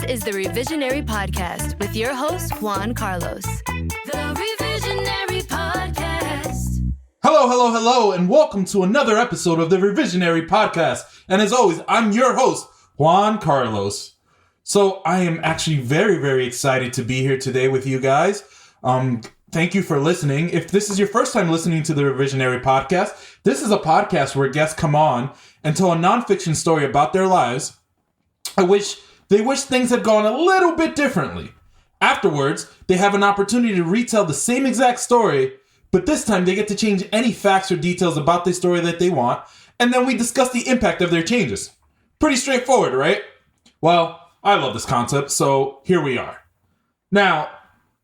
is the Revisionary Podcast with your host, Juan Carlos. The Revisionary Podcast. Hello, and welcome to another episode of the Revisionary Podcast. And as always, I'm your host, Juan Carlos. So I am actually very, very excited to be here today with you guys. Thank you for listening. If this is your first time listening to the Revisionary Podcast, this is a podcast where guests come on and tell a nonfiction story about their lives. They wish things had gone a little bit differently. Afterwards, they have an opportunity to retell the same exact story, but this time they get to change any facts or details about the story that they want, and then we discuss the impact of their changes. Pretty straightforward, right? Well, I love this concept, so here we are. Now,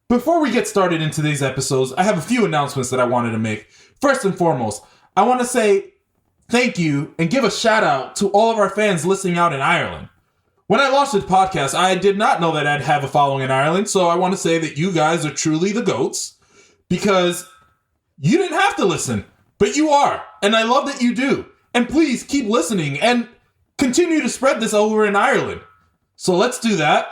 before we get started in today's episodes, I have a few announcements that I wanted to make. First and foremost, I want to say thank you and give a shout out to all of our fans listening out in Ireland. When I launched this podcast, I did not know that I'd have a following in Ireland, so I want to say that you guys are truly the GOATs, because you didn't have to listen, but you are, and I love that you do. And please keep listening and continue to spread this over in Ireland. So let's do that.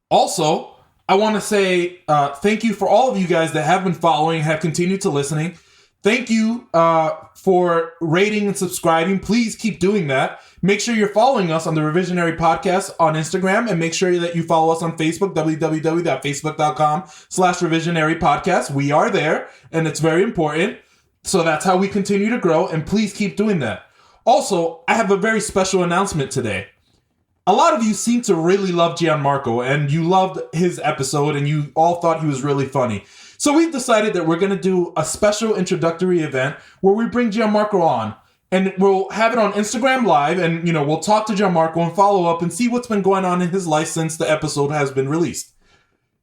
Also, I want to say thank you for all of you guys that have been following, have continued to listening. Thank you for rating and subscribing. Please keep doing that. Make sure you're following us on the Revisionary Podcast on Instagram, and make sure that you follow us on Facebook, www.facebook.com/Revisionary Podcast. We are there, and it's very important. So that's how we continue to grow, and please keep doing that. Also, I have a very special announcement today. A lot of you seem to really love Gianmarco, and you loved his episode, and you all thought he was really funny. So we've decided that we're going to do a special introductory event where we bring Gianmarco on, and we'll have it on Instagram Live, and, we'll talk to Gianmarco and follow up and see what's been going on in his life since the episode has been released.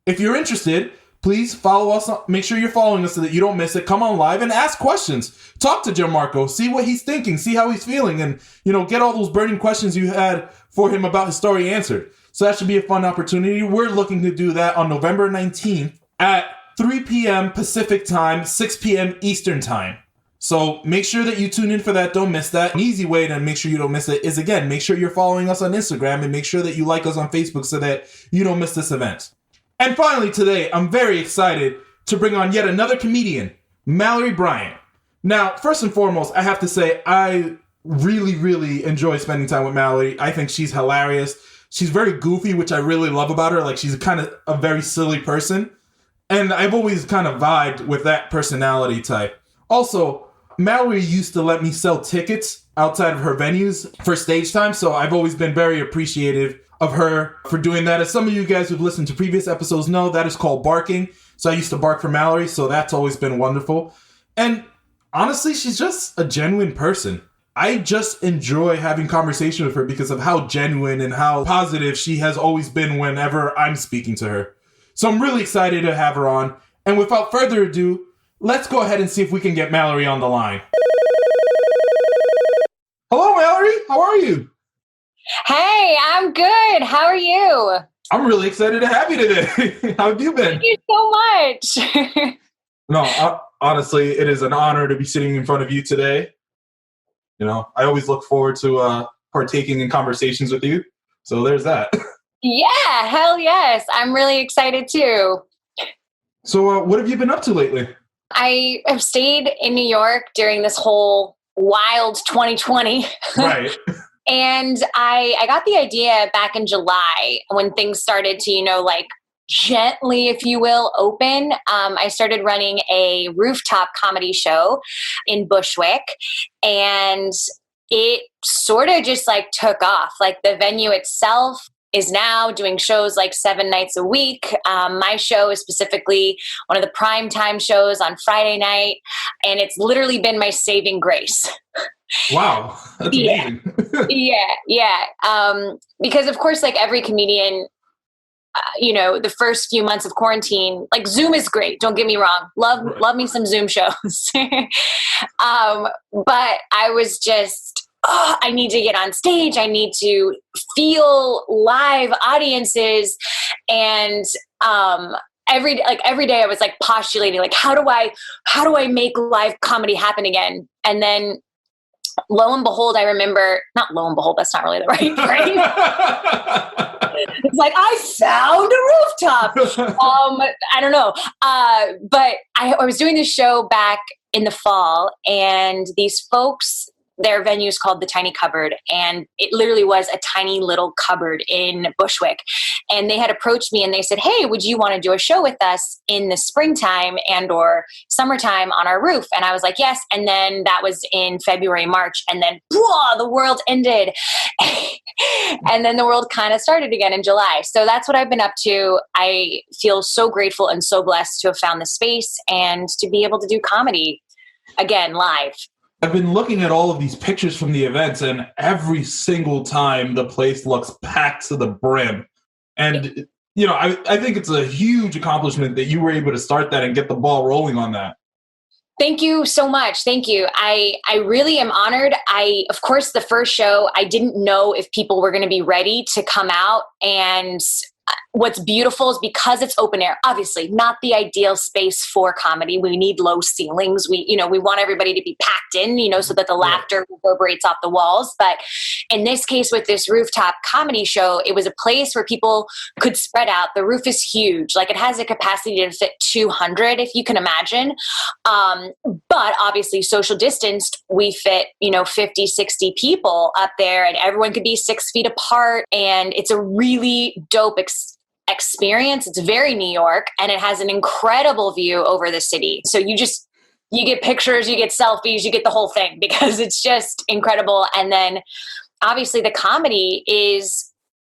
If you're interested, please follow us. Make sure you're following us so that you don't miss it. Come on live and ask questions. Talk to Gianmarco. See what he's thinking. See how he's feeling. And, get all those burning questions you had for him about his story answered. So that should be a fun opportunity. We're looking to do that on November 19th at 3 p.m. Pacific time, 6 p.m. Eastern time. So make sure that you tune in for that. Don't miss that. An easy way to make sure you don't miss it is, again, make sure you're following us on Instagram and make sure that you like us on Facebook so that you don't miss this event. And finally, today, I'm very excited to bring on yet another comedian, Malorie Bryant. Now, first and foremost, I have to say, I really, really enjoy spending time with Malorie. I think she's hilarious. She's very goofy, which I really love about her. Like, she's kind of a very silly person. And I've always kind of vibed with that personality type. Also, Malorie used to let me sell tickets outside of her venues for stage time. So I've always been very appreciative of her for doing that. As some of you guys who've listened to previous episodes know, that is called barking. So I used to bark for Malorie, so that's always been wonderful. And honestly, she's just a genuine person. I just enjoy having conversation with her because of how genuine and how positive she has always been whenever I'm speaking to her. So I'm really excited to have her on. And without further ado, let's go ahead and see if we can get Malorie on the line. Hello, Malorie. How are you? Hey, I'm good. How are you? I'm really excited to have you today. How have you been? Thank you so much. No, honestly, it is an honor to be sitting in front of you today. I always look forward to partaking in conversations with you. So there's that. Yeah, hell yes. I'm really excited too. So what have you been up to lately? I have stayed in New York during this whole wild 2020. Right. And I got the idea back in July when things started to, gently, if you will, open. I started running a rooftop comedy show in Bushwick, and it sort of just took off. The venue itself is now doing shows 7 nights a week. My show is specifically one of the prime time shows on Friday night, and it's literally been my saving grace. Wow, that's amazing. Yeah. Because of course, every comedian, the first few months of quarantine, Zoom is great. Don't get me wrong. Love me some Zoom shows. But I was just, I need to get on stage. I need to feel live audiences. And every day I was postulating, how do I make live comedy happen again? And then lo and behold, I remember, not lo and behold, that's not really the right phrase. It's like, I found a rooftop. I don't know. But I was doing this show back in the fall, and these folks, their venue is called the Tiny Cupboard, and it literally was a tiny little cupboard in Bushwick. And they had approached me and they said, hey, would you want to do a show with us in the springtime and or summertime on our roof? And I was like, yes. And then that was in February, March. And then the world ended. And then the world kind of started again in July. So that's what I've been up to. I feel so grateful and so blessed to have found the space and to be able to do comedy again, live. I've been looking at all of these pictures from the events, and every single time the place looks packed to the brim. And, you know, I think it's a huge accomplishment that you were able to start that and get the ball rolling on that. Thank you so much. Thank you. I really am honored. Of course, the first show, I didn't know if people were going to be ready to come out. And what's beautiful is because it's open air, obviously not the ideal space for comedy. We need low ceilings. We want everybody to be packed in, so that the laughter reverberates off the walls. But in this case, with this rooftop comedy show, it was a place where people could spread out. The roof is huge. Like, it has a capacity to fit 200, if you can imagine. But obviously social distanced, we fit, 50, 60 people up there, and everyone could be 6 feet apart. And it's a really dope experience. It's very New York, and it has an incredible view over the city. So you get pictures, you get selfies, you get the whole thing, because it's just incredible. And then obviously the comedy is,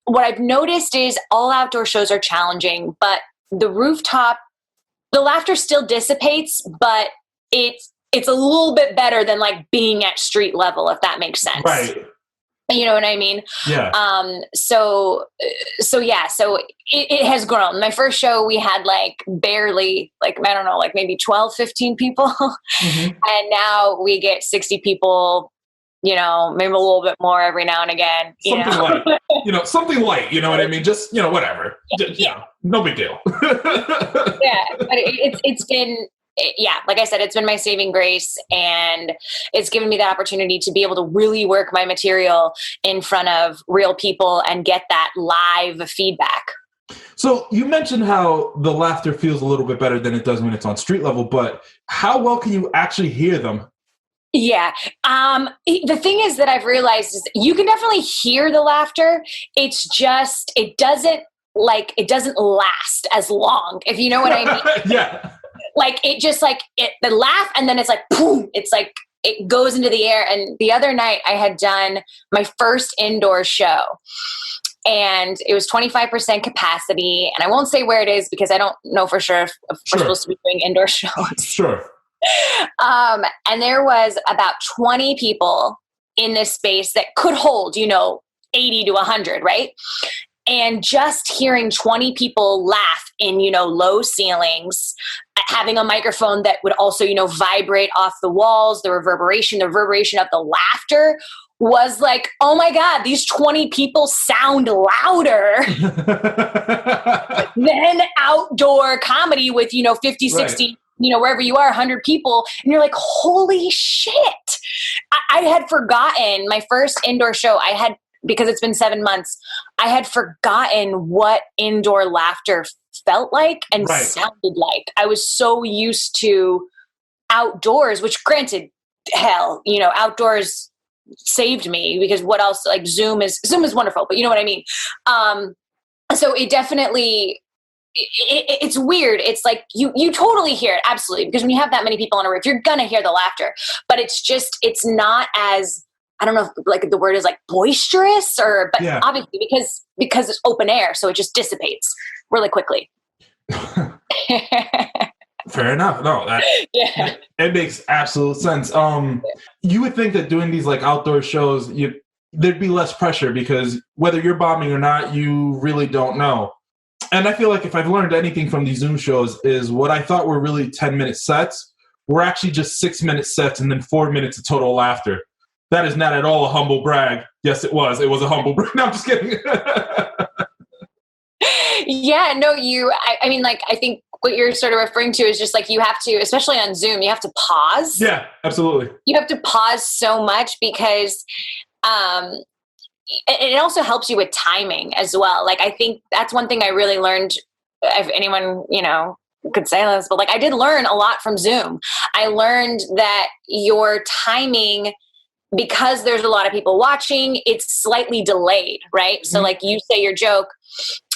what I've noticed is all outdoor shows are challenging, but the rooftop, the laughter still dissipates, but it's a little bit better than like being at street level, if that makes sense. Right. You know what I mean? Yeah. So it has grown. My first show, we had barely, maybe 12, 15 people. Mm-hmm. And now we get 60 people, maybe a little bit more every now and again. Something light, you know what I mean? Just, whatever. Yeah. No big deal. Yeah. But it's been, like I said, it's been my saving grace, and it's given me the opportunity to be able to really work my material in front of real people and get that live feedback. So you mentioned how the laughter feels a little bit better than it does when it's on street level, but how well can you actually hear them? Yeah. The thing is that I've realized is you can definitely hear the laughter. It's just, it doesn't last as long, if you know what I mean. Yeah. The laugh, and then it's like, boom, it's like, it goes into the air. And the other night I had done my first indoor show, and it was 25% capacity. And I won't say where it is because I don't know for sure if we're supposed to be doing indoor shows. Sure. And there was about 20 people in this space that could hold, 80 to 100, right? And just hearing 20 people laugh in, low ceilings, having a microphone that would also, vibrate off the walls, the reverberation of the laughter was like, oh my God, these 20 people sound louder than outdoor comedy with, 50, 60, right. Wherever you are, 100 people. And you're like, holy shit. I had forgotten my first indoor show. Because it's been 7 months, I had forgotten what indoor laughter felt like and sounded like. I was so used to outdoors, which granted, hell, outdoors saved me, because what else, Zoom is wonderful, but you know what I mean? So it definitely, it's weird. It's like you totally hear it. Absolutely. Because when you have that many people on a roof, you're going to hear the laughter, but it's not as, I don't know if the word is boisterous but obviously because it's open air, so it just dissipates really quickly. Fair enough. No, it makes absolute sense. You would think that doing these outdoor shows, there'd be less pressure, because whether you're bombing or not, you really don't know. And I feel like if I've learned anything from these Zoom shows, is what I thought were really 10-minute sets were actually just 6-minute sets and then 4 minutes of total laughter. That is not at all a humble brag. Yes, it was. It was a humble brag. No, I'm just kidding. Yeah, no, I think what you're sort of referring to is just like, you have to, especially on Zoom, you have to pause. Yeah, absolutely. You have to pause so much because, it also helps you with timing as well. Like, I think that's one thing I really learned. If anyone, could say this, but like, I did learn a lot from Zoom. I learned that your timing, because there's a lot of people watching, it's slightly delayed, right? So like, you say your joke,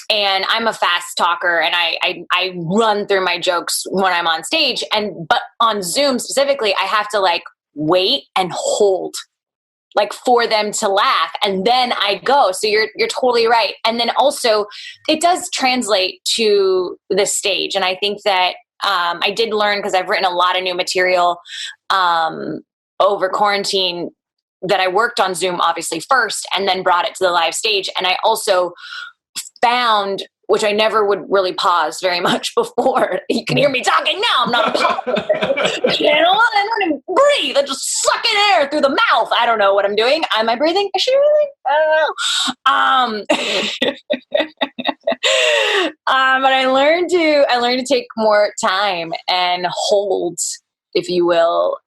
and I'm a fast talker, and I run through my jokes when I'm on stage, but on Zoom specifically, I have to like wait and hold, like, for them to laugh, and then I go. So you're totally right. And then also, it does translate to the stage, and I think that I did learn, because I've written a lot of new material over quarantine, that I worked on Zoom obviously first, and then brought it to the live stage. And I also found, which I never would really pause very much before. You can hear me talking now. I'm not a pauser. I don't even breathe. I just suck in air through the mouth. I don't know what I'm doing. Am I breathing? Is she breathing? I don't know. But I learned to take more time and hold, if you will,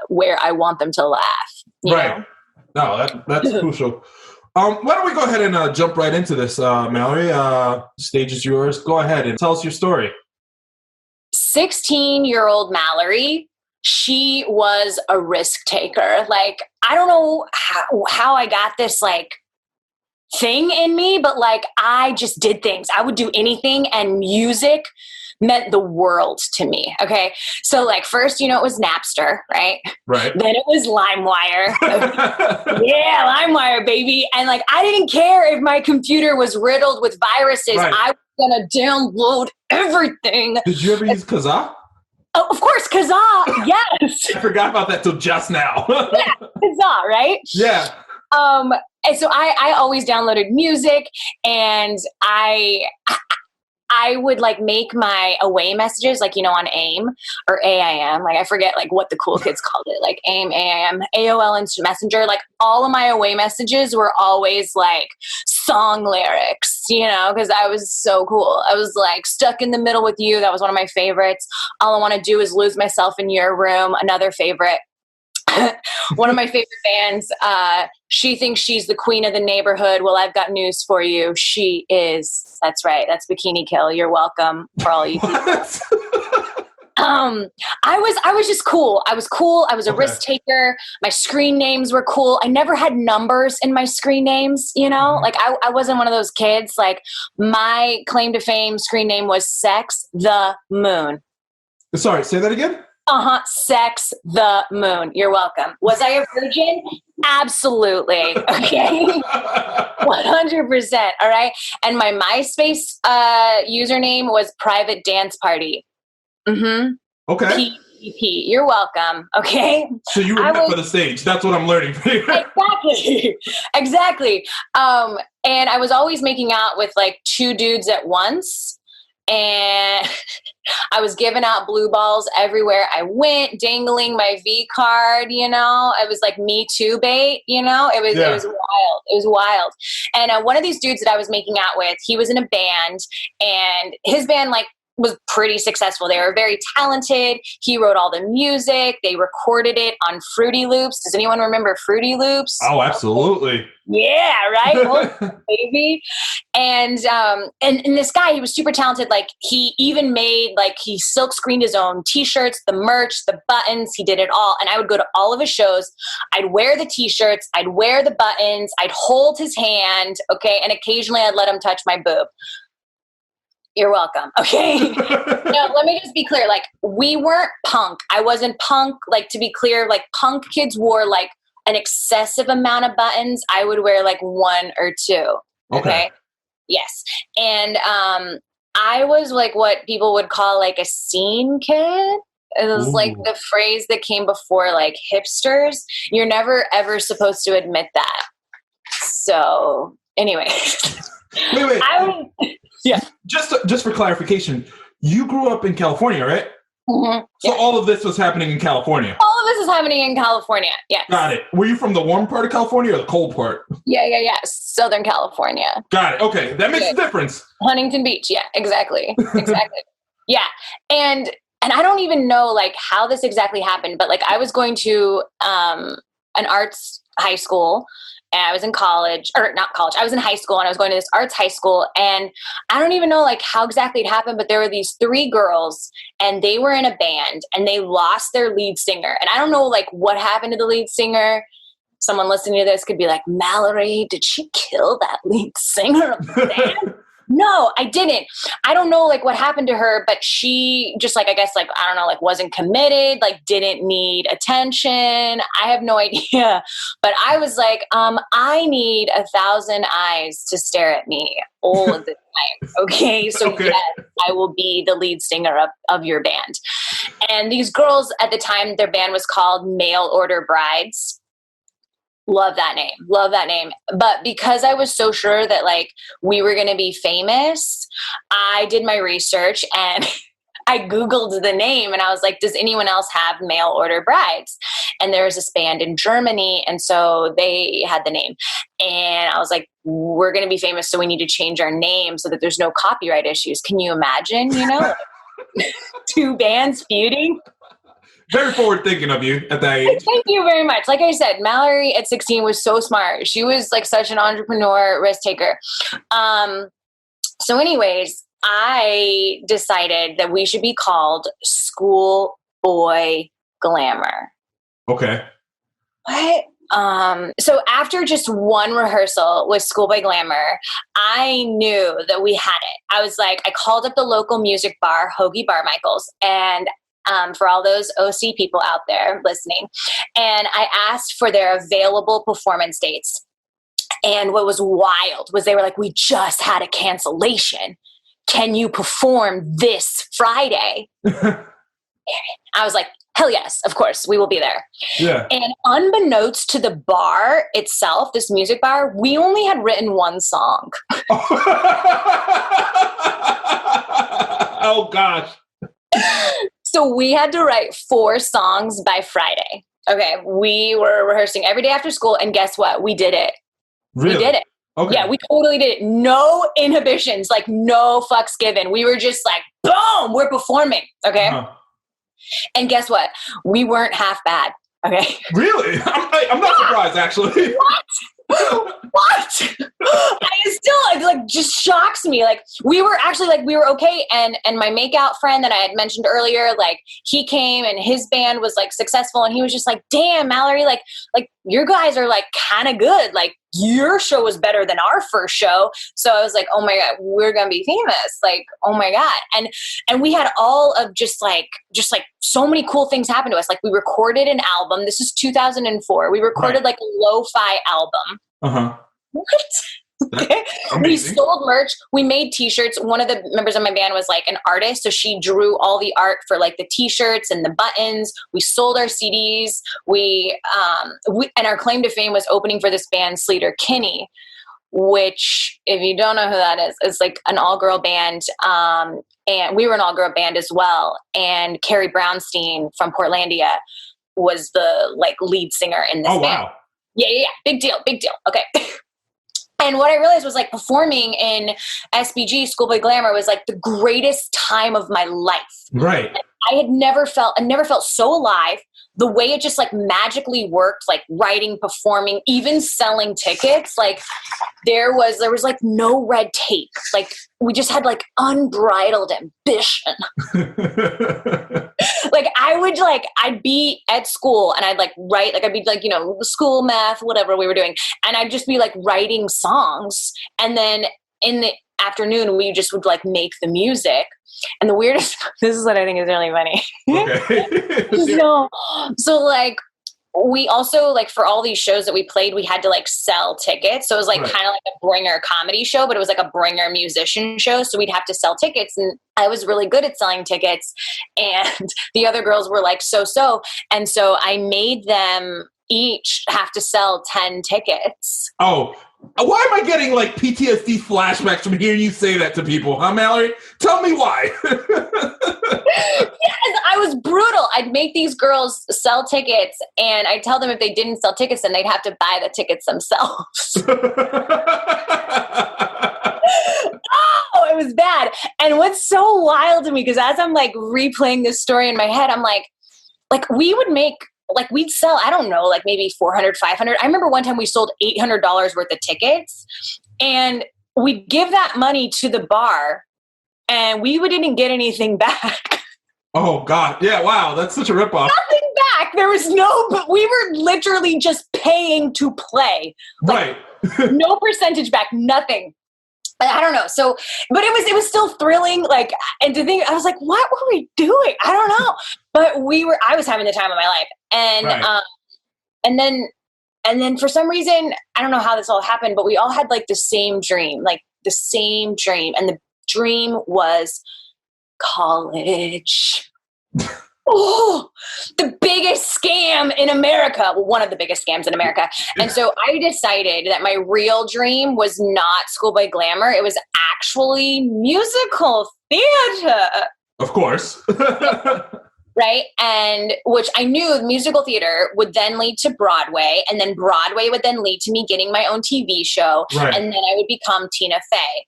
where I want them to laugh. Right. No, that's crucial. Why don't we go ahead and jump right into this, Mallory? Stage is yours. Go ahead and tell us your story. 16-year-old Malorie, she was a risk taker. Like, I don't know how I got this like thing in me, but like, I just did things. I would do anything, and music meant the world to me. Okay. So like, first, it was Napster, right? Right. Then it was LimeWire. Yeah, LimeWire, baby. And like, I didn't care if my computer was riddled with viruses. Right. I was going to download everything. Did you ever use Kazaa? Oh, of course, Kazaa. Yes. I forgot about that till just now. Yeah, Kazaa, right? Yeah. And so I always downloaded music, and I would like make my away messages, like, on AIM or AIM. Like, I forget like what the cool kids called it, like AIM, AIM, AOL Instant Messenger. Like, all of my away messages were always like song lyrics, because I was so cool. I was like, Stuck in the Middle with You. That was one of my favorites. All I Want to Do Is Lose Myself in Your Room. Another favorite. One of my favorite bands, She Thinks She's the Queen of the Neighborhood. Well, I've got news for you. She is. That's right. That's Bikini Kill. You're welcome, for all you people. I was just cool. I was cool. I was a risk taker. My screen names were cool. I never had numbers in my screen names, like I wasn't one of those kids. Like, my claim to fame screen name was Sex the Moon. Sorry, say that again? Sex the Moon. You're welcome. Was I a virgin? Absolutely. Okay. 100%. All right. And my MySpace username was Private Dance Party. Mm-hmm. Okay. PPP. You're welcome. Okay. So you were meant for the stage. That's what I'm learning from you. Exactly. And I was always making out with like two dudes at once. And I was giving out blue balls everywhere I went, dangling my V card, It was like Me Too bait, It was wild. It was wild. And one of these dudes that I was making out with, he was in a band, and his band like was pretty successful. They were very talented. He wrote all the music. They recorded it on Fruity Loops. Does anyone remember Fruity Loops? Oh, absolutely. Yeah, right? Well, baby. And this guy, he was super talented. Like, he even made, like, he silk screened his own t-shirts, the merch, the buttons. He did it all. And I would go to all of his shows. I'd wear the t-shirts. I'd wear the buttons. I'd hold his hand. Okay. And occasionally I'd let him touch my boob. You're welcome. Okay. No, let me just be clear. Like, we weren't punk. I wasn't punk. Like, to be clear, like, punk kids wore like an excessive amount of buttons. I would wear like one or two. Okay. Yes. And I was like what people would call like a scene kid. It was like the phrase that came before like hipsters. You're never ever supposed to admit that. So anyway. Wait. Yeah. Just for clarification, you grew up in California, right? Mm-hmm. So all of this was happening in California. All of this is happening in California. Yes. Got it. Were you from the warm part of California or the cold part? Yeah. Southern California. Got it. Okay. That makes a difference. Huntington Beach. Yeah, exactly. Yeah. And I don't even know like how this exactly happened, but like I was going to an arts high school, and I was in college, or not college, I was in high school, and I was going to this arts high school, and I don't even know like how exactly it happened, but there were these 3 girls, and they were in a band, and they lost their lead singer. And I don't know like what happened to the lead singer. Someone listening to this could be like, Malorie, did she kill that lead singer of the band? No, I didn't. I don't know like what happened to her, but she just like, I guess like, I don't know, like wasn't committed, like didn't need attention. I have no idea. But I was like, I need 1,000 eyes to stare at me all of the time. Okay. So Okay. yes, I will be the lead singer of your band. And these girls at the time, their band was called Mail Order Brides. Love that name. Love that name. But because I was so sure that like we were going to be famous, I did my research and I Googled the name, and I was like, does anyone else have Mail Order Brides? And there was this band in Germany. And so they had the name, and I was like, we're going to be famous. So we need to change our name so that there's no copyright issues. Can you imagine, 2 bands feuding? Very forward thinking of you at that age. Thank you very much. Like I said, Malorie at 16 was so smart. She was like such an entrepreneur, risk taker. So anyways, I decided that we should be called School Boy Glamour. Okay. What? So after just one rehearsal with School Boy Glamour, I knew that we had it. I was like, I called up the local music bar, Hoagie Bar Michaels, and for all those OC people out there listening. And I asked for their available performance dates. And what was wild was they were like, we just had a cancellation. Can you perform this Friday? I was like, hell yes, of course, we will be there. Yeah. And unbeknownst to the bar itself, this music bar, we only had written one song. Oh, gosh. So we had to write 4 songs by Friday. Okay. We were rehearsing every day after school. And guess what? We did it. Really? We did it. Okay. Yeah, we totally did it. No inhibitions, like no fucks given. We were just like, boom, we're performing. Okay. Uh-huh. And guess what? We weren't half bad. Okay. Really? I'm not surprised, actually. What? What? I still, it like just shocks me. Like we were actually like, we were okay. And my makeout friend that I had mentioned earlier, like he came and his band was like successful, and he was just like, damn, Malorie, like your guys are like kind of good. Like your show was better than our first show. So I was like, oh my God, we're going to be famous. Like, oh my God. And we had all of just like so many cool things happen to us. Like we recorded an album. This is 2004. We recorded like a lo-fi album. Uh-huh. What? Okay. We sold merch. We made t-shirts. One of the members of my band was like an artist. So she drew all the art for like the t-shirts and the buttons. We sold our CDs. And our claim to fame was opening for this band, Sleater Kinney, which if you don't know who that is like an all-girl band. And we were an all-girl band as well. And Carrie Brownstein from Portlandia was the like lead singer in this band. Wow. Yeah. Big deal. Okay. And what I realized was like performing in SBG, Schoolboy Glamour, was like the greatest time of my life. Right. I never felt so alive. The way it just like magically worked, like writing, performing, even selling tickets. Like there was like no red tape. Like we just had like unbridled ambition. Like I'd be at school and I'd like write, like I'd be like, school math, whatever we were doing. And I'd just be like writing songs. And then in the afternoon, we just would like make the music. And the weirdest, this is what I think is really funny. Okay. So like, we also like for all these shows that we played, we had to like sell tickets. So it was like kind of like a bringer comedy show, but it was like a bringer musician show. So we'd have to sell tickets, and I was really good at selling tickets, and the other girls were like so. And so I made them each have to sell 10 tickets. Oh, why am I getting like PTSD flashbacks from hearing you say that to people, huh, Malorie? Tell me why. Yes, I was brutal. I'd make these girls sell tickets, and I'd tell them if they didn't sell tickets, then they'd have to buy the tickets themselves. Oh, it was bad. And what's so wild to me, because as I'm like replaying this story in my head, I'm like we would make, like we'd sell, I don't know, like maybe 400, 500. I remember one time we sold $800 worth of tickets, and we'd give that money to the bar and we didn't get anything back. Oh God. Yeah. Wow. That's such a ripoff. Nothing back. There was but we were literally just paying to play. Like, right. No percentage back, nothing. I don't know. So, but it was still thrilling. Like, and to think, I was like, what were we doing? I don't know. But I was having the time of my life. And, right. And then for some reason, I don't know how this all happened, but we all had like the same dream. And the dream was college. Oh, the biggest scam in America. Well, one of the biggest scams in America. And so I decided that my real dream was not School Boy Glamour. It was actually musical theater. Of course. Right? And which I knew musical theater would then lead to Broadway, and then Broadway would then lead to me getting my own TV show. Right. And then I would become Tina Fey.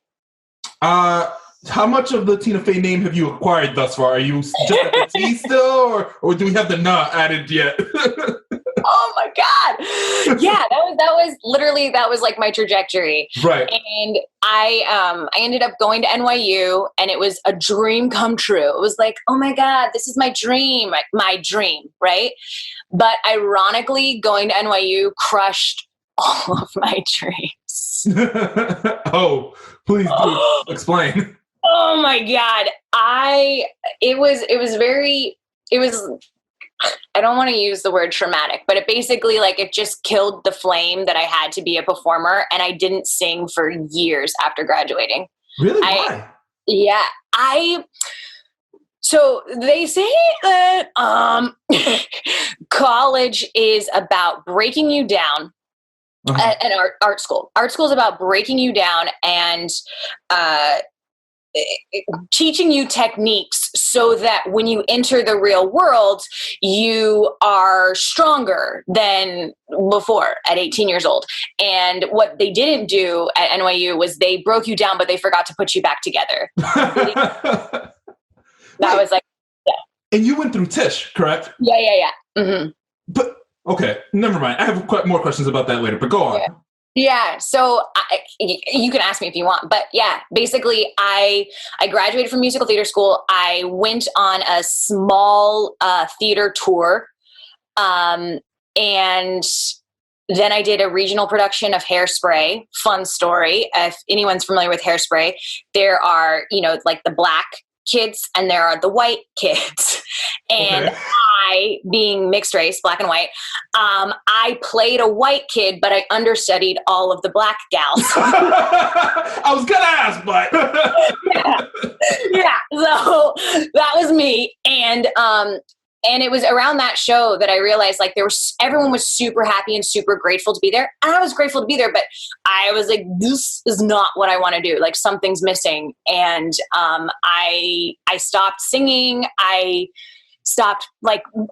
How much of the Tina Fey name have you acquired thus far? Are you just at the T still, or do we have the "na" added yet? Oh my God! Yeah, that was like my trajectory. Right. And I ended up going to NYU, and it was a dream come true. It was like, oh my God, this is my dream, right? But ironically, going to NYU crushed all of my dreams. Oh, please do explain. Oh my God. It was I don't want to use the word traumatic, but it basically it just killed the flame that I had to be a performer. And I didn't sing for years after graduating. Really? Why? Yeah. So they say that college is about breaking you down. Uh-huh. At art school. Art school is about breaking you down and teaching you techniques so that when you enter the real world, you are stronger than before at 18 years old. And what they didn't do at NYU was they broke you down, but they forgot to put you back together. That was like, yeah. And you went through Tisch, correct? Yeah. Mm-hmm. But okay, never mind. I have more questions about that later, but go on. Yeah. So you can ask me if you want, but yeah, basically I graduated from musical theater school. I went on a small theater tour. And then I did a regional production of Hairspray. Fun story. If anyone's familiar with Hairspray, there are, like the black kids and there are the white kids. And okay. I, being mixed race, black and white, I played a white kid, but I understudied all of the black gals. I was gonna ask, but yeah. So that was me, and it was around that show that I realized everyone was super happy and super grateful to be there, and I was grateful to be there, but I was like, this is not what I want to do. Like something's missing, and I stopped singing. I stopped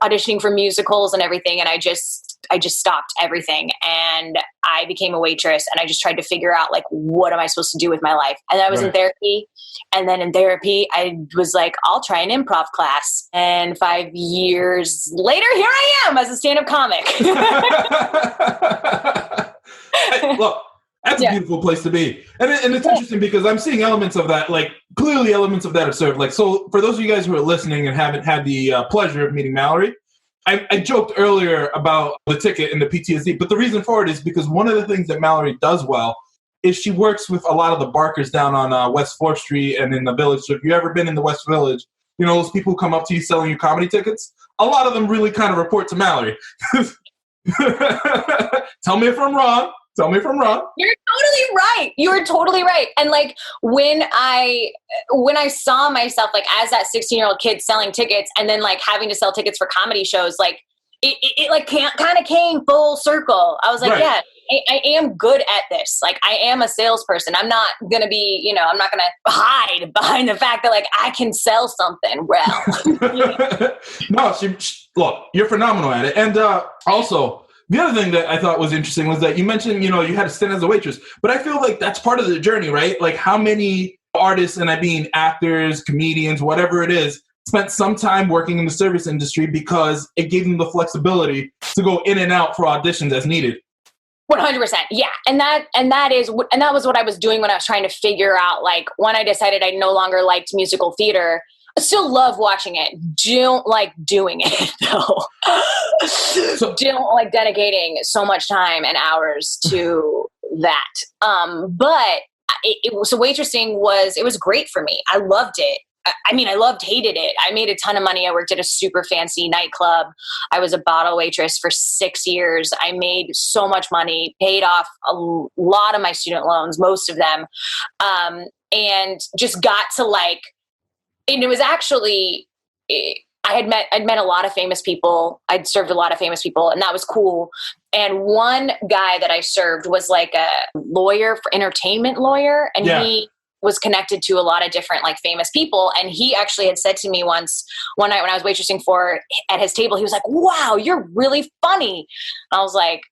auditioning for musicals and everything. And I just stopped everything. And I became a waitress, and I just tried to figure out what am I supposed to do with my life? And I was in therapy. And then in therapy, I was like, I'll try an improv class. And 5 years later, here I am as a stand-up comic. Look, that's a beautiful place to be. And it's interesting because I'm seeing elements of that, clearly elements of that are served. So for those of you guys who are listening and haven't had the pleasure of meeting Malorie, I joked earlier about the ticket and the PTSD, but the reason for it is because one of the things that Malorie does well is she works with a lot of the barkers down on West 4th Street and in the Village. So if you've ever been in the West Village, those people who come up to you selling you comedy tickets, a lot of them really kind of report to Malorie. Tell me if I'm wrong. You're totally right. You're totally right. And when I saw myself as that 16-year-old kid selling tickets and then having to sell tickets for comedy shows, it kind of came full circle. I was like, yeah, I am good at this. I am a salesperson. I'm not going to be, I'm not going to hide behind the fact that I can sell something well. No, look, you're phenomenal at it. And also, the other thing that I thought was interesting was that you mentioned, you had a stint as a waitress, but I feel like that's part of the journey, right? How many artists, and I mean actors, comedians, whatever it is, spent some time working in the service industry because it gave them the flexibility to go in and out for auditions as needed. 100%. Yeah. And that was what I was doing when I was trying to figure out, like, when I decided I no longer liked musical theater. I still love watching it. Don't like doing it though. So, don't like dedicating so much time and hours to that. But so waitressing it was great for me. I loved it. I mean, hated it. I made a ton of money. I worked at a super fancy nightclub. I was a bottle waitress for 6 years. I made so much money, paid off a lot of my student loans, most of them. And just got to like, and it was actually, I'd met a lot of famous people. I'd served a lot of famous people, and that was cool. And one guy that I served was like a entertainment lawyer. And he was connected to a lot of different like famous people. And he actually had said to me one night when I was waitressing at his table, he was like, "Wow, you're really funny." And I was like,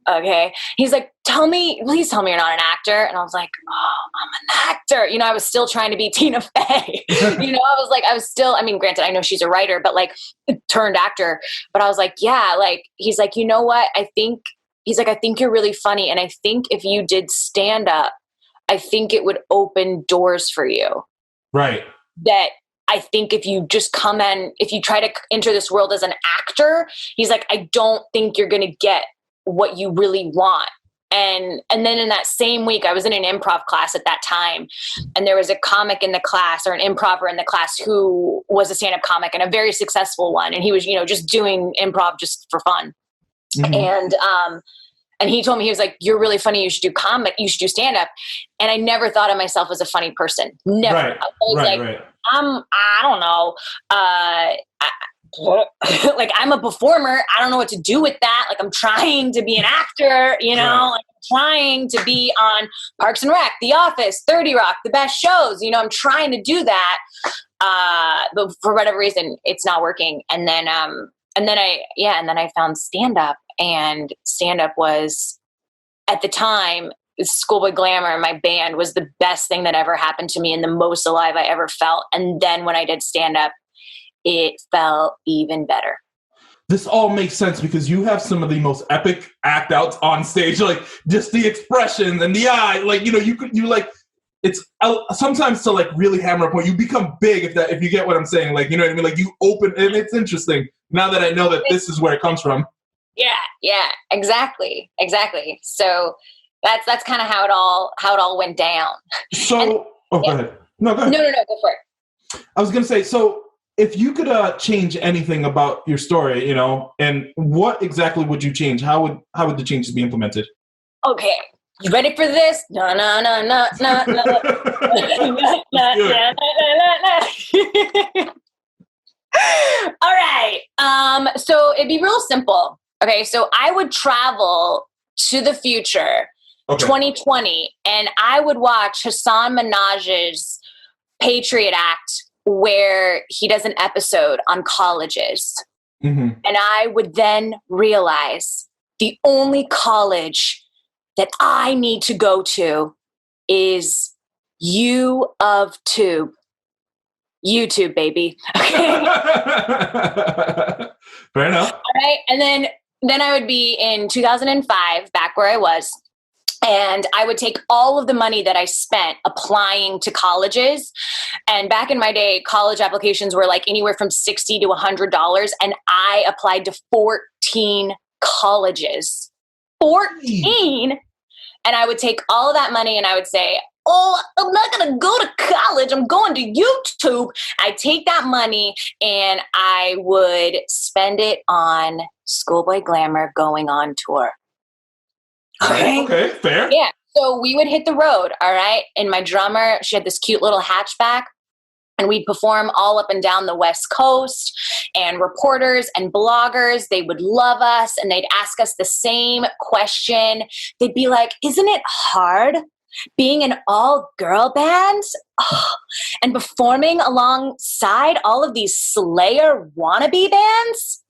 "Okay." He's like, "Please tell me you're not an actor." And I was like, "Oh, I'm an actor." I was still trying to be Tina Fey. Granted, I know she's a writer, but like turned actor. But I was like, yeah, like, he's like, "You know what? I think you're really funny. And I think if you did stand up, I think it would open doors for you." Right. That I think if you just if you try to enter this world as an actor, he's like, "I don't think you're going to get what you really want." And then in that same week, I was in an improv class at that time, and there was a comic in the class, or an improver in the class, who was a stand-up comic and a very successful one. And he was, just doing improv just for fun. Mm-hmm. And he told me, he was like, "You're really funny. You should do you should do stand-up." And I never thought of myself as a funny person. Never. Right. I was right. I don't know. Like, I'm a performer. I don't know what to do with that. Like, I'm trying to be an actor, like, I'm trying to be on Parks and Rec, The Office, 30 Rock, the best shows. I'm trying to do that. But for whatever reason, it's not working. And then I found stand-up, and stand-up was, at the time, School Boy Glamour, my band, was the best thing that ever happened to me and the most alive I ever felt. And then when I did stand-up, it felt even better. This all makes sense because you have some of the most epic act outs on stage, like just the expression and the eye, like, it's sometimes to like really hammer a point. You become big if you get what I'm saying, like, you know what I mean? Like, you open, and it's interesting now that I know that this is where it comes from. Yeah, exactly. So that's kind of how it all went down. So, go ahead. No, go ahead. No, go for it. I was going to say, so if you could change anything about your story, and what exactly would you change? How would the changes be implemented? Okay. You ready for this? No. All right. So it'd be real simple. Okay. So I would travel to the future, 2020, and I would watch Hassan Minaj's Patriot Act, where he does an episode on colleges. Mm-hmm. And I would then realize the only college that I need to go to is U of Tube. YouTube, baby. Okay. Fair enough. All right. And then I would be in 2005, back where I was. And I would take all of the money that I spent applying to colleges. And back in my day, college applications were like anywhere from $60 to $100. And I applied to 14 colleges. 14! And I would take all of that money and I would say, "Oh, I'm not going to go to college. I'm going to YouTube." I take that money and I would spend it on School Boy Glamour going on tour. Okay, fair. Yeah. So we would hit the road, all right? And my drummer, she had this cute little hatchback, and we'd perform all up and down the West Coast, and reporters and bloggers, they would love us, and they'd ask us the same question. They'd be like, "Isn't it hard being an all-girl band and performing alongside all of these Slayer wannabe bands?"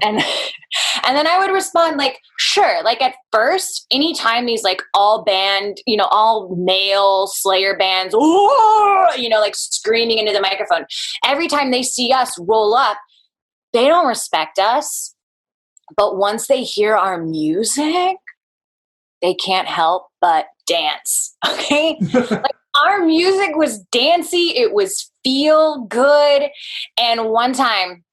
And And then I would respond like, sure. Like at first, anytime these like all male Slayer bands, like screaming into the microphone, every time they see us roll up, they don't respect us. But once they hear our music, they can't help but dance. Okay. Like our music was dancey. It was feel good. And one time,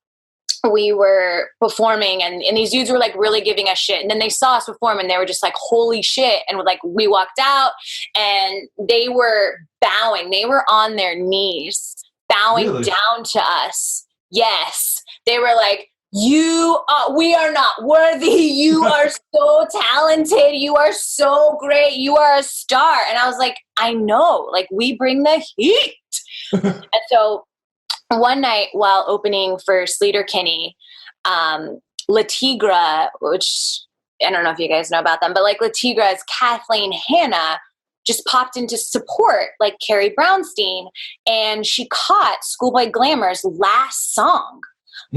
we were performing and these dudes were like really giving us shit. And then they saw us perform and they were just like, holy shit. And like, we walked out and they were bowing. They were on their knees, bowing Really? down to us. Yes. They were like, we are not worthy. You are so talented. You are so great. You are a star. And I was like, I know, like we bring the heat. And so one night while opening for Sleater-Kinney, La Tigra, which I don't know if you guys know about them, but like La Tigra's Kathleen Hanna just popped in to support like Carrie Brownstein, and she caught Schoolboy Glamour's last song.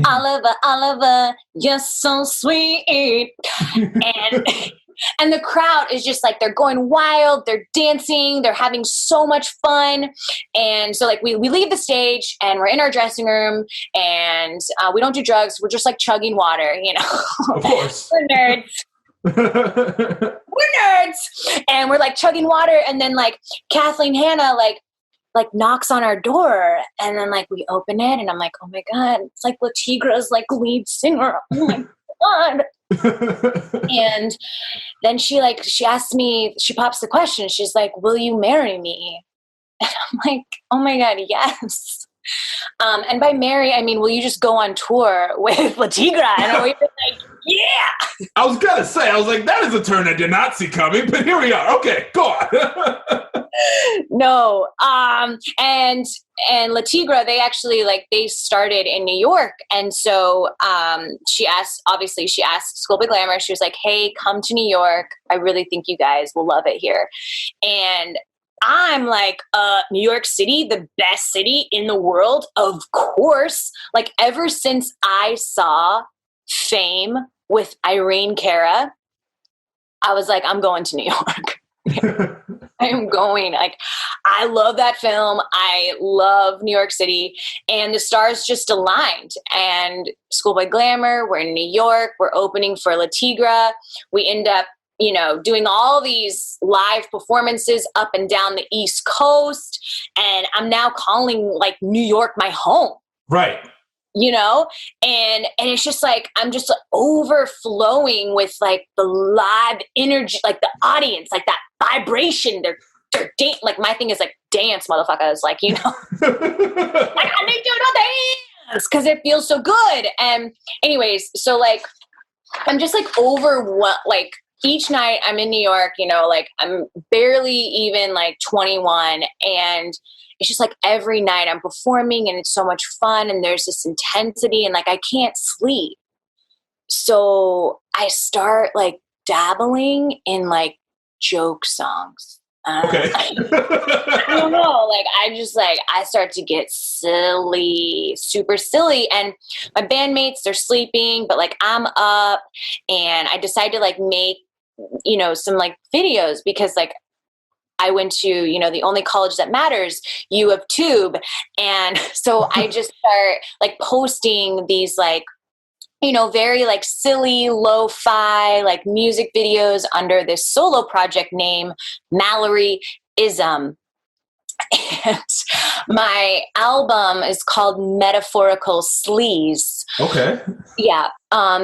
Oliver, Oliver, you're so sweet. And the crowd is just like, they're going wild, they're dancing, they're having so much fun. And so like we leave the stage and we're in our dressing room and we don't do drugs. We're just like chugging water, Of course. We're nerds. We're nerds. And we're like chugging water. And then like Kathleen Hanna like knocks on our door, and then like we open it and I'm like, oh my God, it's like La Tigra's like lead singer. Oh my God. And then she asked me, she pops the question, she's like, will you marry me? And I'm like, oh my God, yes. And by marry, I mean, will you just go on tour with La Tigra? And we were like, yeah. I was gonna say, I was like, that is a turn I did not see coming, but here we are. Okay, go on. No. And La Tigra, they actually they started in New York. And so she asked School Boy Glamour, she was like, hey, come to New York. I really think you guys will love it here. And I'm like, New York City, the best city in the world? Of course. Like ever since I saw Fame with Irene Cara, I was like, I'm going to New York. I am going. Like, I love that film. I love New York City. And the stars just aligned. And Schoolboy Glamour, we're in New York. We're opening for La Tigra. We end up, doing all these live performances up and down the East Coast. And I'm now calling like New York my home. Right. And it's just like, I'm just overflowing with like the live energy, like the audience, like that vibration. They're like, my thing is like, dance, motherfuckers. Like, like I need you to dance because it feels so good. And anyways, so like, I'm just like overwhelmed. Like each night I'm in New York, like I'm barely even like 21, and it's just like every night I'm performing and it's so much fun and there's this intensity and like I can't sleep. So I start like dabbling in like joke songs. Okay. I don't know. Like I start to get silly, super silly. And my bandmates, they're sleeping, but like I'm up, and I decide to like make, some like videos because like I went to, the only college that matters, U of Tube. And so I just start like posting these like, very like silly lo-fi like music videos under this solo project name, Malorie Ism. And my album is called Metaphorical Sleaze. Okay. Yeah.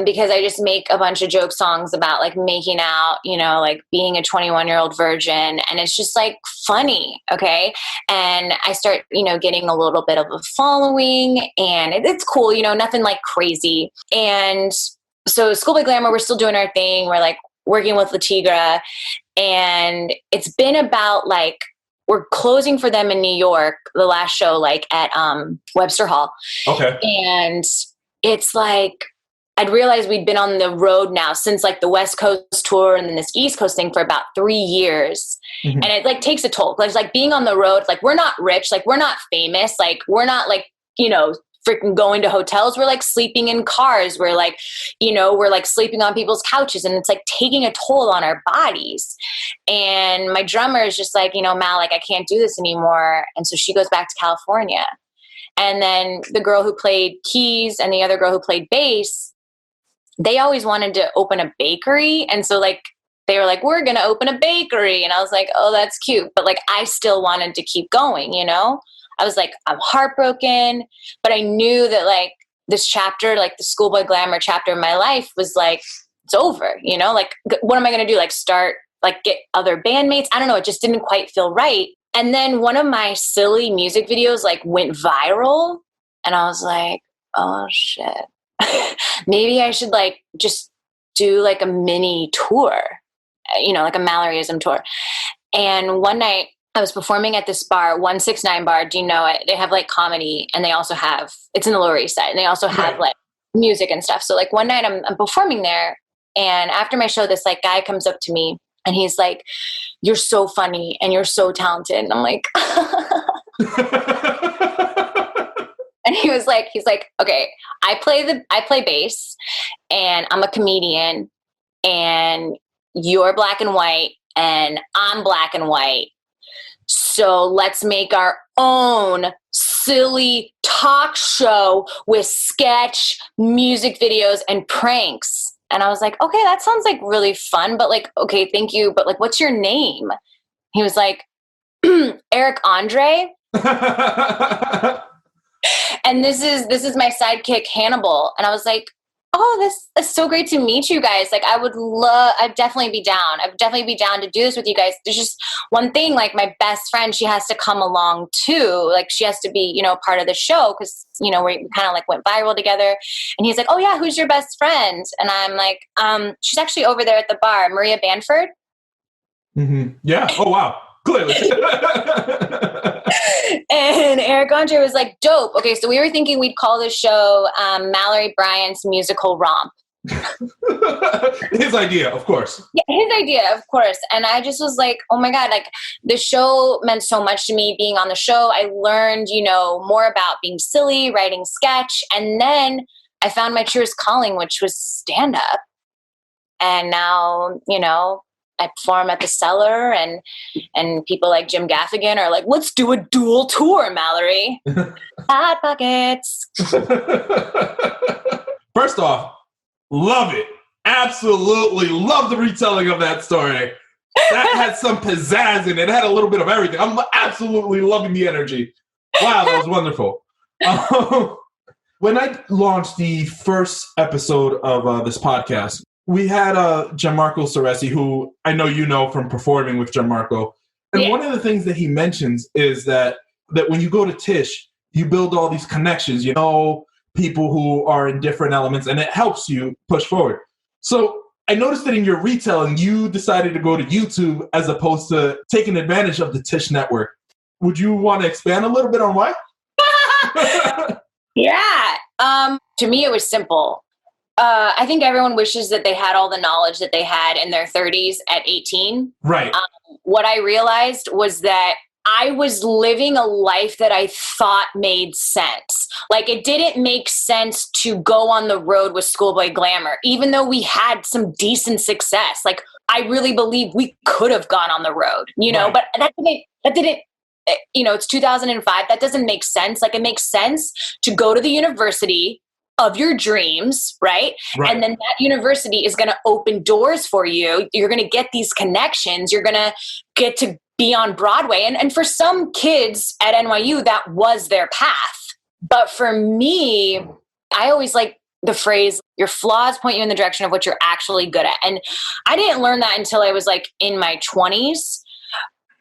Because I just make a bunch of joke songs about like making out, like being a 21-year-old virgin. And it's just like funny. Okay. And I start, getting a little bit of a following, and it's cool, nothing like crazy. And so Schoolboy Glamour, we're still doing our thing. We're like working with La Tigra, and it's been about like, we're closing for them in New York, the last show, like at Webster Hall. Okay. And it's like, I'd realized we'd been on the road now since like the West Coast tour and then this East Coast thing for about 3 years. Mm-hmm. And it like takes a toll. Like being on the road, like we're not rich, like we're not famous, like we're not like, freaking going to hotels. We're like sleeping in cars. We're like, we're like sleeping on people's couches, and it's like taking a toll on our bodies. And my drummer is just like, Mal, like I can't do this anymore. And so she goes back to California. And then the girl who played keys and the other girl who played bass, they always wanted to open a bakery. And so like, they were like, we're going to open a bakery. And I was like, oh, that's cute. But like, I still wanted to keep going, I was like, I'm heartbroken, but I knew that like this chapter, like the School Boy Glamour chapter of my life was like, it's over, like, what am I going to do? Like start, like get other bandmates? I don't know. It just didn't quite feel right. And then one of my silly music videos like went viral, and I was like, oh shit, maybe I should like just do like a mini tour, like a Malorieism tour. And one night I was performing at this bar, 169 bar. Do you know it? They have like comedy, and they also have, it's in the Lower East Side, and they also have like music and stuff. So like one night I'm performing there, and after my show, this like guy comes up to me and he's like, you're so funny and you're so talented. And I'm like, and he's like, okay, I play bass, and I'm a comedian, and you're black and white and I'm black and white. So let's make our own silly talk show with sketch, music videos, and pranks. And I was like, okay, that sounds like really fun, but like, okay, thank you. But like, what's your name? He was like, Eric Andre. And this is my sidekick, Hannibal. And I was like, oh, this is so great to meet you guys. Like, I'd definitely be down. I'd definitely be down to do this with you guys. There's just one thing, like my best friend, she has to come along too. Like she has to be, part of the show. Cause we kind of like went viral together. And he's like, oh yeah, who's your best friend? And I'm like, she's actually over there at the bar, Maria Banford. Mm-hmm. Yeah. Oh, wow. Clearly. And Eric Andre was like, dope. Okay, so we were thinking we'd call this show Malorie Bryant's Musical Romp. His idea, of course. Yeah, his idea, of course. And I just was like, oh my God, like the show meant so much to me being on the show. I learned, more about being silly, writing sketch. And then I found my truest calling, which was stand-up. And now, I perform at the Cellar, and people like Jim Gaffigan are like, let's do a dual tour, Malorie. Hot pockets. First off, love it. Absolutely love the retelling of that story. That had some pizzazz in it. It had a little bit of everything. I'm absolutely loving the energy. Wow, that was wonderful. When I launched the first episode of this podcast, we had Gianmarco Ceresi, who I know you know from performing with Gianmarco. And one of the things that he mentions is that when you go to Tisch, you build all these connections, people who are in different elements, and it helps you push forward. So I noticed that in your retelling, you decided to go to YouTube as opposed to taking advantage of the Tisch network. Would you want to expand a little bit on why? Yeah. To me, it was simple. I think everyone wishes that they had all the knowledge that they had in their 30s at 18. Right. What I realized was that I was living a life that I thought made sense. Like it didn't make sense to go on the road with School Boy Glamour, even though we had some decent success. Like I really believe we could have gone on the road, right. But that didn't, it's 2005. That doesn't make sense. Like it makes sense to go to the university of your dreams, right? And then that university is going to open doors for you. You're going to get these connections. You're going to get to be on Broadway. And for some kids at NYU, that was their path. But for me, I always like the phrase, your flaws point you in the direction of what you're actually good at. And I didn't learn that until I was like in my 20s.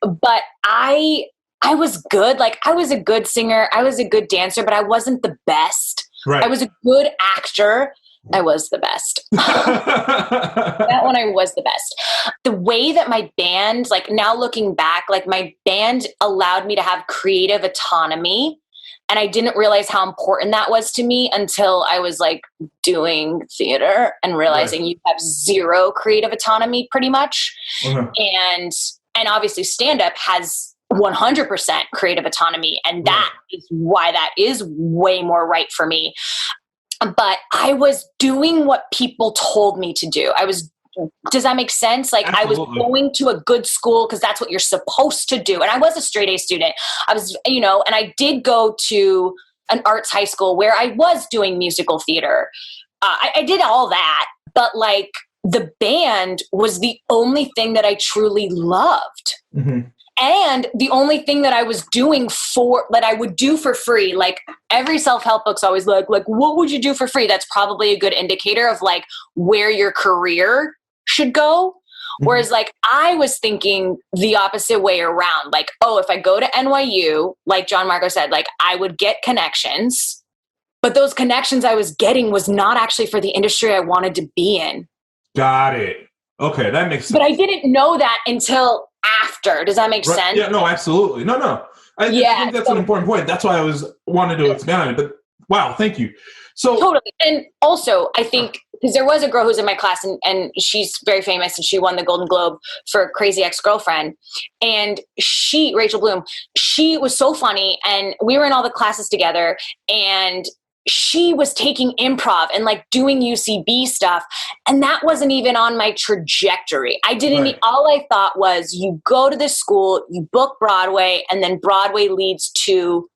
But I was good. Like I was a good singer. I was a good dancer, but I wasn't the best. Right. I was a good actor. I was the best. That one, I was the best. The way that my band, like now looking back, like my band allowed me to have creative autonomy. And I didn't realize how important that was to me until I was like doing theater and realizing you have zero creative autonomy pretty much. And obviously stand-up has 100% creative autonomy. And that is why that is way more right for me. But I was doing what people told me to do. Does that make sense? Like Absolutely. I was going to a good school because that's what you're supposed to do. And I was a straight A student. I was, and I did go to an arts high school where I was doing musical theater. I did all that, but like the band was the only thing that I truly loved. Mm-hmm. And the only thing that I was doing that I would do for free. Like every self-help book's always like, what would you do for free? That's probably a good indicator of like where your career should go. Mm-hmm. Whereas like I was thinking the opposite way around. Like, oh, if I go to NYU, like John Marco said, like I would get connections, but those connections I was getting was not actually for the industry I wanted to be in. Got it. Okay, that makes sense. But I didn't know that until after. Does that make sense? Yeah, no, absolutely. No. I think that's an important point. That's why I wanted to expand on it. But wow, thank you. So totally. And also, I think because there was a girl who's in my class and she's very famous and she won the Golden Globe for Crazy Ex-Girlfriend. And Rachel Bloom, she was so funny and we were in all the classes together and she was taking improv and like doing UCB stuff. And that wasn't even on my trajectory. All I thought was you go to this school, you book Broadway, and then Broadway leads to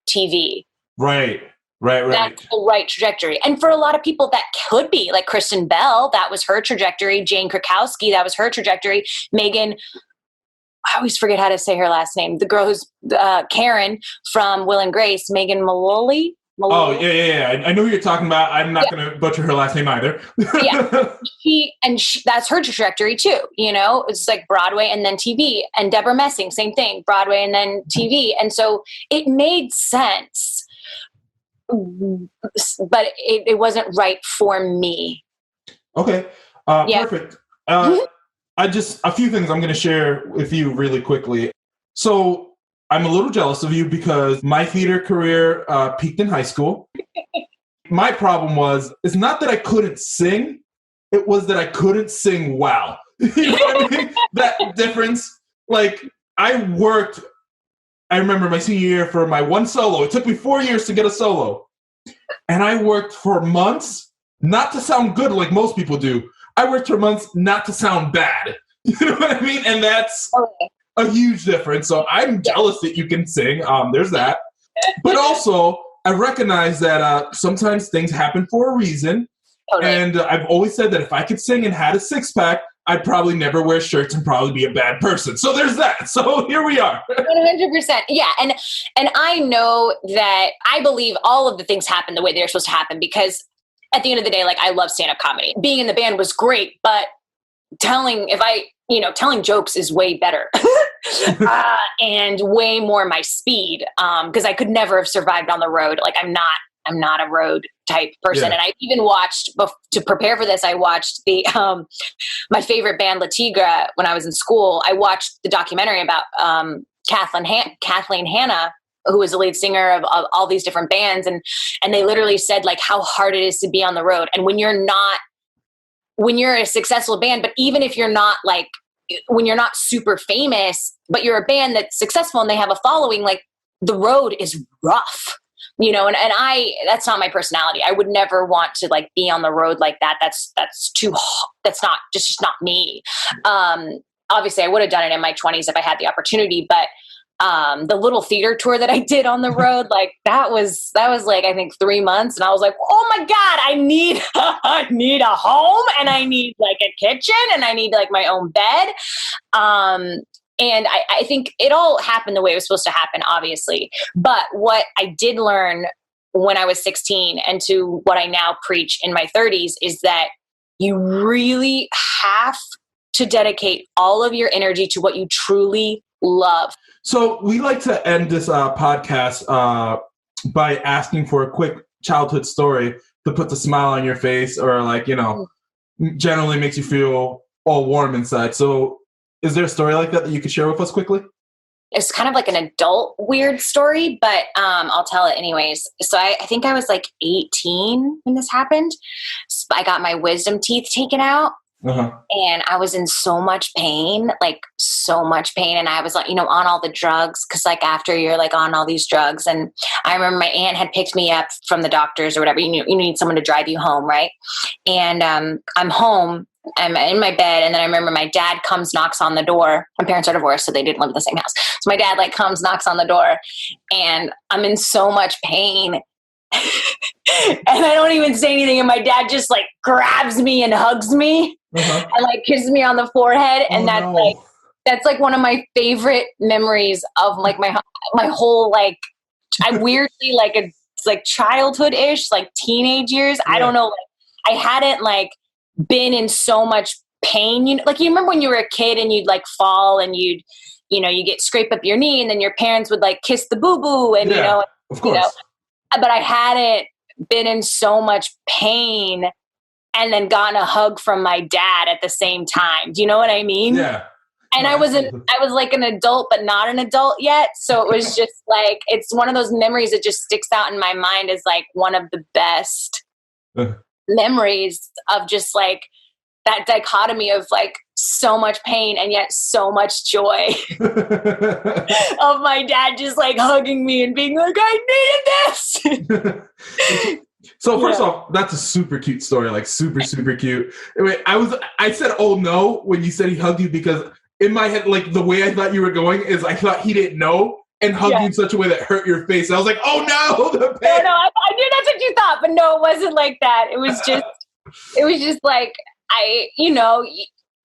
TV. Right. That's the right trajectory. And for a lot of people that could be like Kristen Bell, that was her trajectory. Jane Krakowski, that was her trajectory. Megan, I always forget how to say her last name. The girl who's Karen from Will and Grace, Megan Malorie. Oh, yeah. I know who you're talking about. I'm not going to butcher her last name either. That's her trajectory too. It's like Broadway and then TV. And Deborah Messing, same thing, Broadway and then TV. And so it made sense, but it wasn't right for me. Okay. Perfect. A few things I'm going to share with you really quickly. So I'm a little jealous of you because my theater career peaked in high school. My problem it's not that I couldn't sing, it was that I couldn't sing well. You know what I mean? That difference. Like I remember my senior year for my one solo. It took me 4 years to get a solo. And I worked for months not to sound good like most people do. I worked for months not to sound bad. You know what I mean? And that's a huge difference. So I'm jealous that you can sing. There's that. But also, I recognize that sometimes things happen for a reason. Totally. And I've always said that if I could sing and had a six-pack, I'd probably never wear shirts and probably be a bad person. So there's that. So here we are. 100%. Yeah. And I know that I believe all of the things happen the way they're supposed to happen because at the end of the day, like I love stand-up comedy. Being in the band was great, but telling jokes is way better and way more my speed. Cause I could never have survived on the road. Like I'm not a road type person. Yeah. And I even watched to prepare for this. I watched my favorite band, La Tigra, when I was in school. I watched the documentary about, Kathleen Hanna, who is the lead singer of all these different bands. And they literally said like how hard it is to be on the road. And when you're a successful band, but even if you're not like, when you're not super famous, but you're a band that's successful and they have a following, like the road is rough, and that's not my personality. I would never want to like be on the road like that. That's just not me. Obviously I would have done it in my 20s if I had the opportunity, but the little theater tour that I did on the road, like that was like, I think 3 months. And I was like, oh my God, I need a home and I need like a kitchen and I need like my own bed. And I think it all happened the way it was supposed to happen, obviously. But what I did learn when I was 16 and to what I now preach in my 30s is that you really have to dedicate all of your energy to what you truly love. So we like to end this podcast by asking for a quick childhood story to put the smile on your face or like, generally makes you feel all warm inside. So is there a story like that you could share with us quickly? It's kind of like an adult weird story, but I'll tell it anyways. So I think I was like 18 when this happened. I got my wisdom teeth taken out. Uh-huh. And I was in so much pain, like so much pain. And I was like, on all the drugs. Cause like after you're like on all these drugs. And I remember my aunt had picked me up from the doctors or whatever. You need someone to drive you home. Right. And I'm home. I'm in my bed. And then I remember my dad comes, knocks on the door. My parents are divorced, so they didn't live in the same house. So my dad like comes, knocks on the door, and I'm in so much pain. And I don't even say anything. And my dad just like grabs me and hugs me and like kisses me on the forehead. And that's like one of my favorite memories of like my whole, like, I weirdly like it's like childhood-ish, like teenage years. Yeah. I don't know. Like, I hadn't like been in so much pain. Like you remember when you were a kid and you'd like fall and you get scrape up your knee and then your parents would like kiss the boo-boo and, of course. But I hadn't been in so much pain and then gotten a hug from my dad at the same time. Do you know what I mean? Yeah. And I was like an adult, but not an adult yet. So it was just like, it's one of those memories that just sticks out in my mind as like one of the best memories of just like that dichotomy of like so much pain and yet so much joy of my dad just like hugging me and being like, I needed this. So first off, that's a super cute story, like super, super cute. Anyway, I said, oh no, when you said he hugged you, because in my head, like the way I thought you were going is I thought he didn't know and hugged you in such a way that hurt your face. I was like, oh no, the pain. No, I knew that's what you thought, but no, it wasn't like that. It was just like,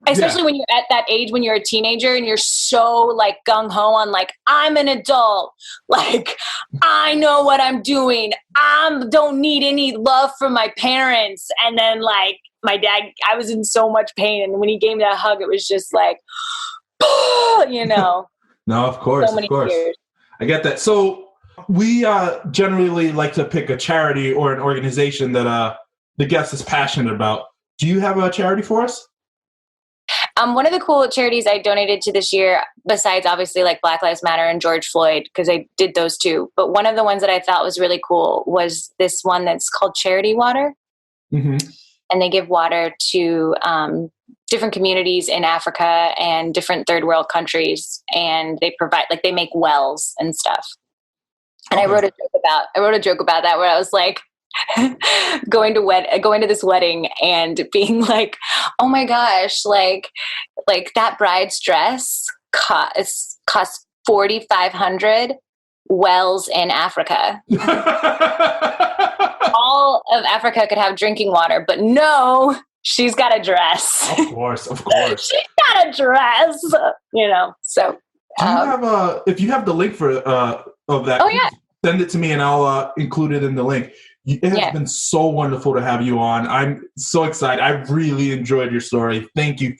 especially when you're at that age, when you're a teenager and you're so like gung-ho on like, I'm an adult, like I know what I'm doing, I don't need any love from my parents. And then like my dad, I was in so much pain, and when he gave me that hug, it was just like, No, of course, so many years. I get that. So we generally like to pick a charity or an organization that the guest is passionate about. Do you have a charity for us? One of the cool charities I donated to this year, besides obviously like Black Lives Matter and George Floyd, because I did those too, but one of the ones that I thought was really cool was this one that's called Charity Water. Mm-hmm. And they give water to different communities in Africa and different third world countries. And they provide, like they make wells and stuff. And I wrote a joke about that where I was like, going to this wedding and being like, oh my gosh, like that bride's dress cost $4,500. Wells in Africa. All of Africa could have drinking water, but no, she's got a dress. Of course. She's got a dress, So do you have if you have the link for of that, send it to me and I'll include it in the link. It has been so wonderful to have you on. I'm so excited. I really enjoyed your story. Thank you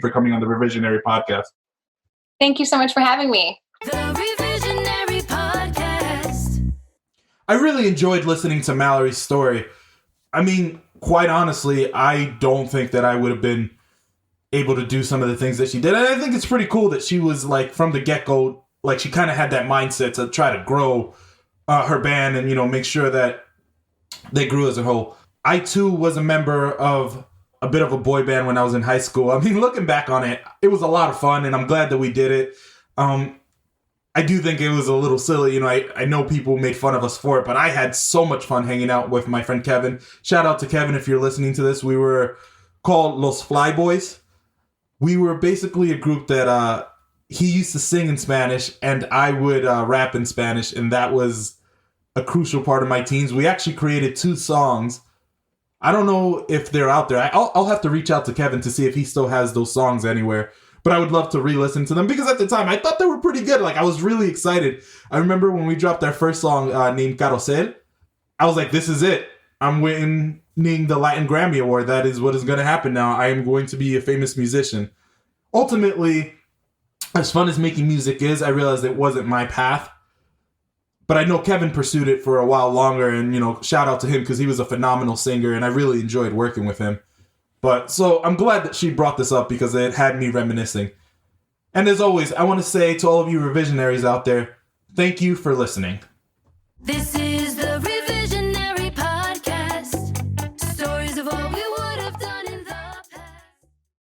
for coming on the Revisionary Podcast. Thank you so much for having me. The Revisionary Podcast. I really enjoyed listening to Malorie's story. I mean, quite honestly, I don't think that I would have been able to do some of the things that she did. And I think it's pretty cool that she was like from the get-go, like she kind of had that mindset to try to grow her band and, make sure that they grew as a whole. I too was a member of a bit of a boy band when I was in high school. I mean, looking back on it, it was a lot of fun and I'm glad that we did it. I do think it was a little silly. I know people made fun of us for it, but I had so much fun hanging out with my friend Kevin. Shout out to Kevin if you're listening to this. We were called Los Fly Boys. We were basically a group that he used to sing in Spanish and I would rap in Spanish, and that was a crucial part of my teens. We actually created 2 songs. I don't know if they're out there. I'll have to reach out to Kevin to see if he still has those songs anywhere. But I would love to re-listen to them because at the time I thought they were pretty good. Like I was really excited. I remember when we dropped our first song named Carosel, I was like, this is it. I'm winning the Latin Grammy Award. That is what is going to happen now. I am going to be a famous musician. Ultimately, as fun as making music is, I realized it wasn't my path. But I know Kevin pursued it for a while longer, and, shout out to him because he was a phenomenal singer, and I really enjoyed working with him. But so I'm glad that she brought this up because it had me reminiscing. And as always, I want to say to all of you revisionaries out there, thank you for listening. This is